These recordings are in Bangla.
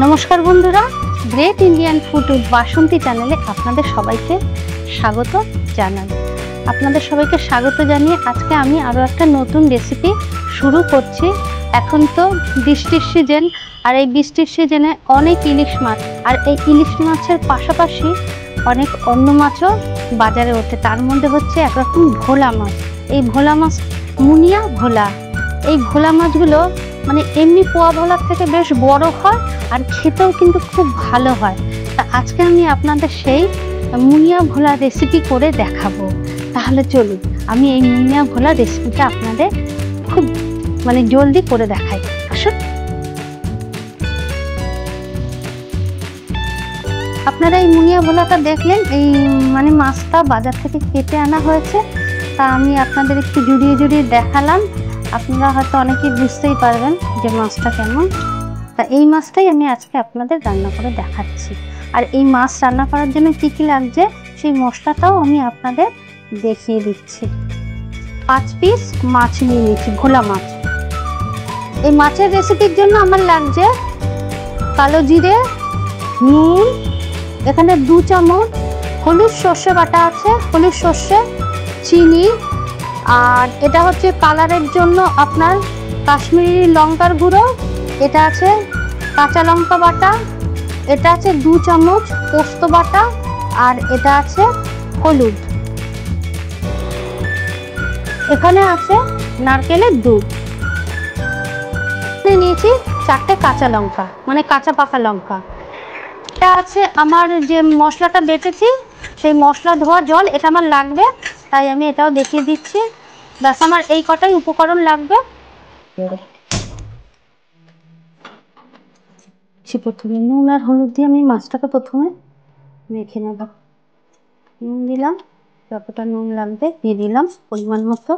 নমস্কার বন্ধুরা, গ্রেট ইন্ডিয়ান ফুড উইথ বাসন্তী চ্যানেলে আপনাদের সবাইকে স্বাগত জানাই। আপনাদের সবাইকে স্বাগত জানিয়ে আজকে আমি আরও একটা নতুন রেসিপি শুরু করছি। এখন তো বৃষ্টির সিজন, আর এই বৃষ্টির সিজনে অনেক ইলিশ মাছ, আর এই ইলিশ মাছের পাশাপাশি অনেক অন্য মাছও বাজারে ওঠে। তার মধ্যে হচ্ছে একরকম ভোলা মাছ। এই ভোলা মাছ মুনিয়া ভোলা, এই ভোলা মাছগুলো মানে এমনি পোয়া ভোলার থেকে বেশ বড় হয় আর খেতেও কিন্তু খুব ভালো হয়। তা আজকে আমি আপনাদের সেই মুনিয়া ভোলা রেসিপি করে দেখাবো। তাহলে চলুন আমি এই মুনিয়া ভোলা রেসিপিটা আপনাদের খুব জলদি করে দেখাই। আসুন। আপনারা এই মুনিয়া ভোলাটা দেখলেন, এই মাছটা বাজার থেকে কেটে আনা হয়েছে। তা আমি আপনাদের একটু জুড়িয়ে জুড়িয়ে দেখালাম, আপনারা হয়তো অনেকেই বুঝতেই পারবেন যে মাছটা কেমন। তা এই মাছটাই আমি আজকে আপনাদের রান্না করে দেখাচ্ছি। আর এই মাছ রান্না করার জন্য কী কী লাগছে সেই মশলাটাও আমি আপনাদের দেখিয়ে দিচ্ছি। 5 পিস মাছ নিয়ে নিচ্ছি, ভোলা মাছ। এই মাছের রেসিপির জন্য আমার লাগছে কালো জিরে, নুন, এখানে 2 চামচ হলুদ সর্ষে বাটা আছে, হলুদ সর্ষে, চিনি, আর এটা হচ্ছে কালারের জন্য আপনার কাশ্মীরি লঙ্কার গুঁড়ো, এটা আছে কাঁচা লঙ্কা বাটা, এটা আছে 2 চামচ পোস্ত বাটা, আর এটা আছে হলুদ। এখানে আছে নারকেলের দুধ। নিয়েছি 4টে কাঁচা লঙ্কা, কাঁচা পাকা লঙ্কা। এটা আছে আমার যে মশলাটা বেটেছি সেই মশলা ধোয়া জল, এটা আমার লাগবে, তাই আমি এটাও দেখিয়ে দিচ্ছি। ব্যাস আমার এই কটাই উপকরণ লাগবে। প্রথমে নুন আর হলুদ দিয়ে আমি মাছটাকে প্রথমে মেখে নেব। নুন দিলাম, যতটা নুন লাগবে দিয়ে দিলাম পরিমাণ মতো,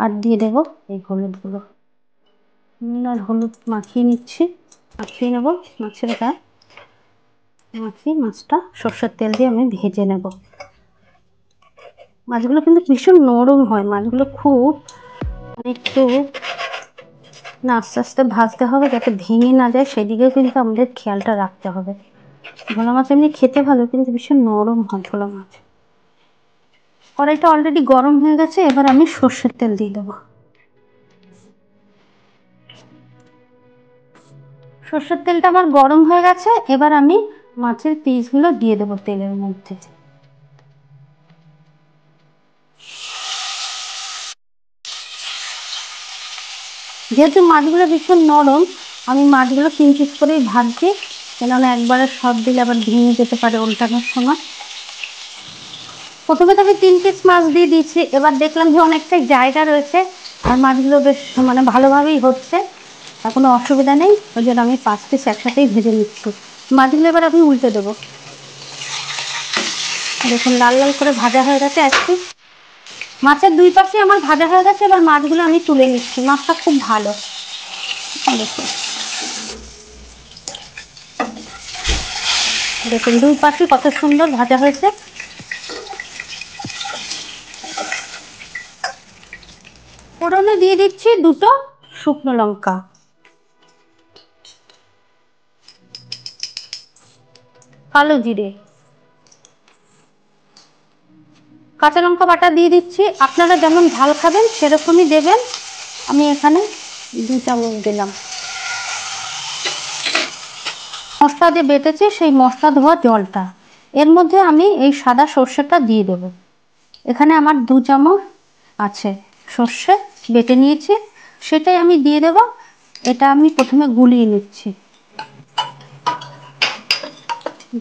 আর দিয়ে দেবো এই হলুদগুলো। নুন আর হলুদ মাখিয়ে নিচ্ছি, মাখিয়ে নেব মাছের গায়ে। মাখিয়ে মাছটা সরষের তেল দিয়ে আমি ভেজে নেব। মাছগুলো কিন্তু ভীষণ নরম হয়, মাছগুলো খুব একটু আস্তে আস্তে ভাজতে হবে যাতে ভেঙে না যায়, সেদিকেও কিন্তু আমাদের খেয়ালটা রাখতে হবে। ভোলা মাছ এমনি খেতে ভালো, কিন্তু ভীষণ নরম হয় ভোলা মাছ। কড়াইটা অলরেডি গরম হয়ে গেছে, এবার আমি সর্ষের তেল দিয়ে দেবো। সর্ষের তেলটা আমার গরম হয়ে গেছে, এবার আমি মাছের পিসগুলো দিয়ে দেবো তেলের মধ্যে। যেহেতু মাছগুলো ভীষণ নরম, আমি মাছগুলো 3 পিস করেই ভাজছি, কেননা একবারে সব দিলে আবার ভেঙে যেতে পারে উল্টানোর সময়। প্রথমে তো আমি 3 পিস মাছ দিয়ে দিচ্ছি, এবার দেখলাম যে অনেকটাই জায়গা রয়েছে আর মাছগুলো বেশ ভালোভাবেই হচ্ছে, আর কোনো অসুবিধা নেই, ওই জন্য আমি 5 পিস একসাথেই ভেজে নিচ্ছি। মাছগুলো এবার আমি উল্টে দেবো। দেখুন লাল লাল করে ভাজা হয়ে গেছে এক পিস। মাছের 2 পাশে আমার ভাজা হয়ে গেছে, এবার মাছগুলো আমি তুলে নিচ্ছি। মাছটা খুব ভালো, দেখুন দেখুন 2 পাশে কত সুন্দর ভাজা হয়েছে। ফোড়নে দিয়ে দিচ্ছি 2টো শুকনো লঙ্কা, কালো জিরে, কাঁচা লঙ্কা বাটা দিয়ে দিচ্ছি। আপনারা যেমন ঝাল খাবেন সেরকমই দেবেন, আমি এখানে 2 চামচ দিলাম। মশলা দিয়ে বেটেছি সেই মশলা ধোয়া জলটা, এর মধ্যে আমি এই সাদা সর্ষেটা দিয়ে দেবো। এখানে আমার 2 চামচ আছে সর্ষে বেটে নিয়েছি, সেটাই আমি দিয়ে দেব। এটা আমি প্রথমে গুলিয়ে নিচ্ছি,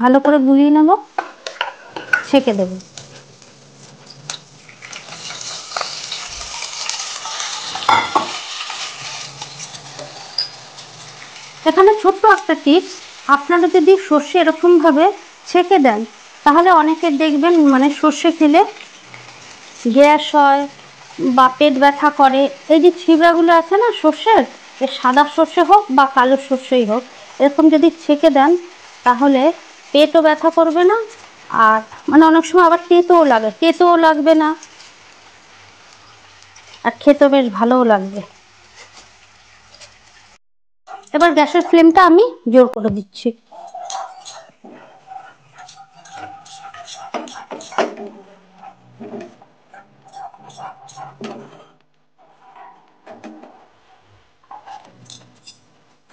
ভালো করে গুলিয়ে নেব, ছেঁকে দেব। এখানে ছোট্ট একটা টিপস, আপনারা যদি সর্ষে এরকমভাবে ছেঁকে দেন তাহলে অনেকের দেখবেন সর্ষে খেলে গ্যাস হয় বা পেট ব্যথা করে। এই যে ছিবড়াগুলো আছে না সর্ষের, এ সাদা সর্ষে হোক বা কালো সর্ষেই হোক, এরকম যদি ছেঁকে দেন তাহলে পেটও ব্যথা করবে না, আর অনেক সময় আবার তেতোও লাগবে না, আর খেতে বেশ ভালোও লাগবে। এবার গ্যাসের ফ্লেমটা আমি জোর করে দিচ্ছি।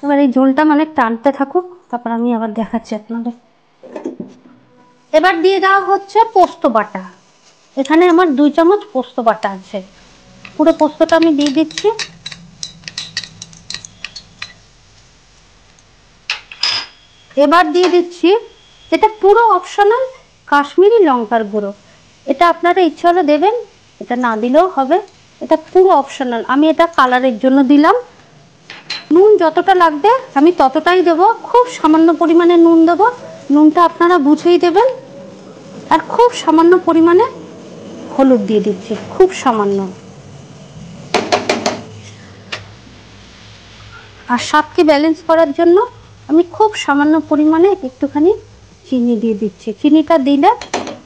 এবার এই ঝোলটা মানে টানতে থাকুক, তারপর আমি আবার দেখাচ্ছি আপনাদের। এবার দিয়ে দেওয়া হচ্ছে পোস্ত বাটা। এখানে আমার 2 চামচ পোস্ত বাটা আছে, পুরো পোস্তটা আমি দিয়ে দিচ্ছি। এবার দিয়ে দিচ্ছি, এটা পুরো অপশনাল, কাশ্মীরি লঙ্কার গুঁড়ো। এটা আপনারা ইচ্ছা হলে দেবেন, এটা না দিলেও হবে, এটা পুরো অপশনাল। আমি এটা কালারের জন্য দিলাম। নুন যতটা লাগবে আমি ততটাই দেবো, খুব সামান্য পরিমাণে নুন দেবো, নুনটা আপনারা বুঝেই দেবেন। আর খুব সামান্য পরিমাণে হলুদ দিয়ে দিচ্ছি, খুব সামান্য। আর স্বাদকে ব্যালেন্স করার জন্য আমি খুব সামান্য পরিমাণে একটুখানি চিনি দিয়ে দিচ্ছি। চিনিটা দিলে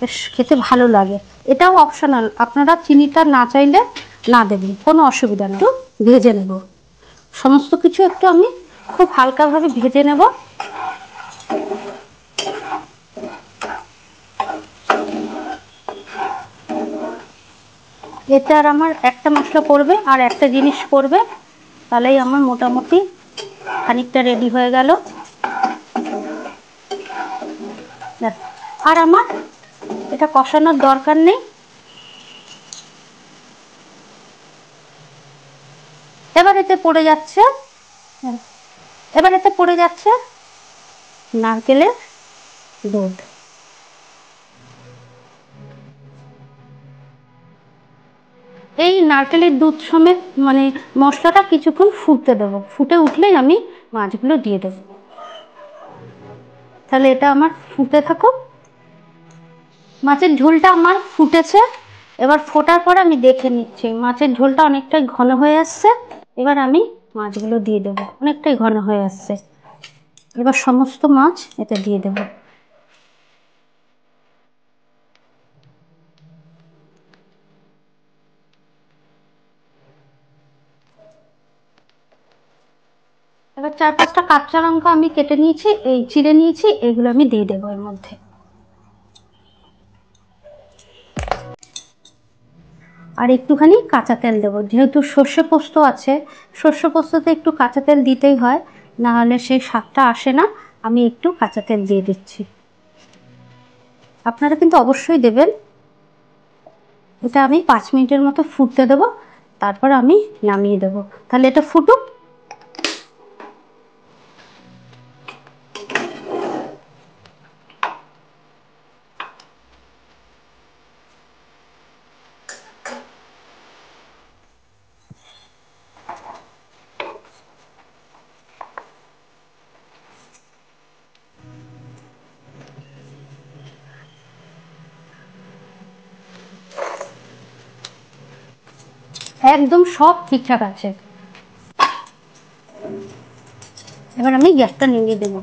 বেশ খেতে ভালো লাগে। এটাও অপশনাল, আপনারা চিনিটা না চাইলে না দেবেন, কোনো অসুবিধা নেই। একটু ভেজে নেব সমস্ত কিছু, একটু আমি খুব হালকাভাবে ভেজে নেব। এতে আর আমার একটা মশলা পড়বে আর একটা জিনিস পড়বে, তাহলেই আমার মোটামুটি খানিকটা রেডি হয়ে গেল। আর আমার এটা কষানোর দরকার নেই। এবার এতে পড়ে যাচ্ছে নারকেলের দুধ। এই নারকেলের দুধ সমেত মানে মশলাটা কিছুক্ষণ ফুটতে দেবো, ফুটে উঠলেই আমি মাছগুলো দিয়ে দেবো। তাহলে এটা আমার ফুটে থাকুক। মাছের ঝোলটা আমার ফুটেছে, এবার ফোটার পর আমি দেখে নিচ্ছি মাছের ঝোলটা অনেকটাই ঘন হয়ে আসছে। এবার আমি মাছগুলো দিয়ে দেবো, অনেকটাই ঘন হয়ে আসছে। এবার সমস্ত মাছ এতে দিয়ে দেবো। এবার 4-5টা কাঁচা লঙ্কা আমি কেটে নিয়েছি, এই চিড়ে নিয়েছি, এগুলো আমি দিয়ে দেবো এর মধ্যে। আর একটুখানি কাঁচা তেল দেবো, যেহেতু সর্ষে পোস্ত আছে, সর্ষে পোস্ততে একটু কাঁচা তেল দিতেই হয়, না হলে সেই স্বাদটা আসে না। আমি একটু কাঁচা তেল দিয়ে দিচ্ছি, আপনারা কিন্তু অবশ্যই দেবেন। এটা আমি 5 মিনিটের মতো ফুটতে দেবো, তারপর আমি নামিয়ে দেবো। তাহলে এটা ফুটুক। একদম সব ঠিকঠাক আছে। এবার আমি গ্যাসটা নিভিয়ে দেবো।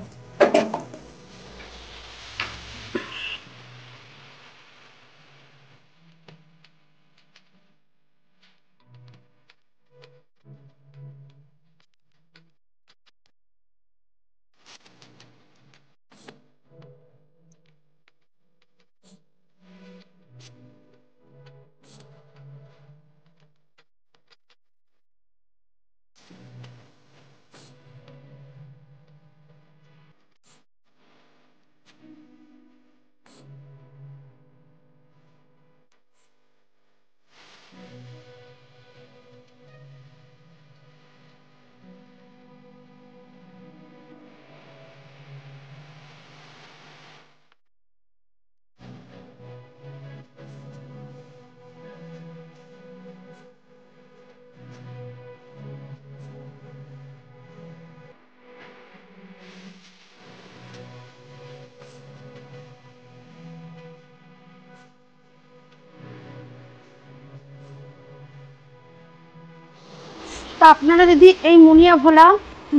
তা আপনারা যদি এই মুনিয়া ভোলা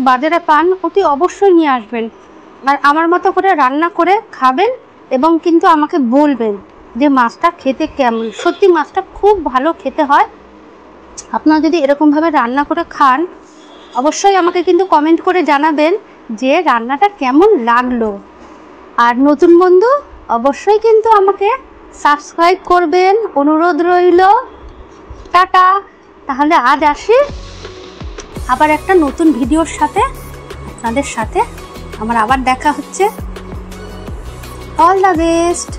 বাজারে পান, অতি অবশ্যই নিয়ে আসবেন, আর আমার মতো করে রান্না করে খাবেন, এবং কিন্তু আমাকে বলবেন যে মাছটা খেতে কেমন। সত্যি মাছটা খুব ভালো খেতে হয়। আপনারা যদি এরকমভাবে রান্না করে খান, অবশ্যই আমাকে কিন্তু কমেন্ট করে জানাবেন যে রান্নাটা কেমন লাগলো। আর নতুন বন্ধু অবশ্যই কিন্তু আমাকে সাবস্ক্রাইব করবেন, অনুরোধ রইল। টাটা। তাহলে আজ আসি, আবার একটা নতুন ভিডিওর সাথে আপনাদের সাথে আমার আবার দেখা হচ্ছে। All the best.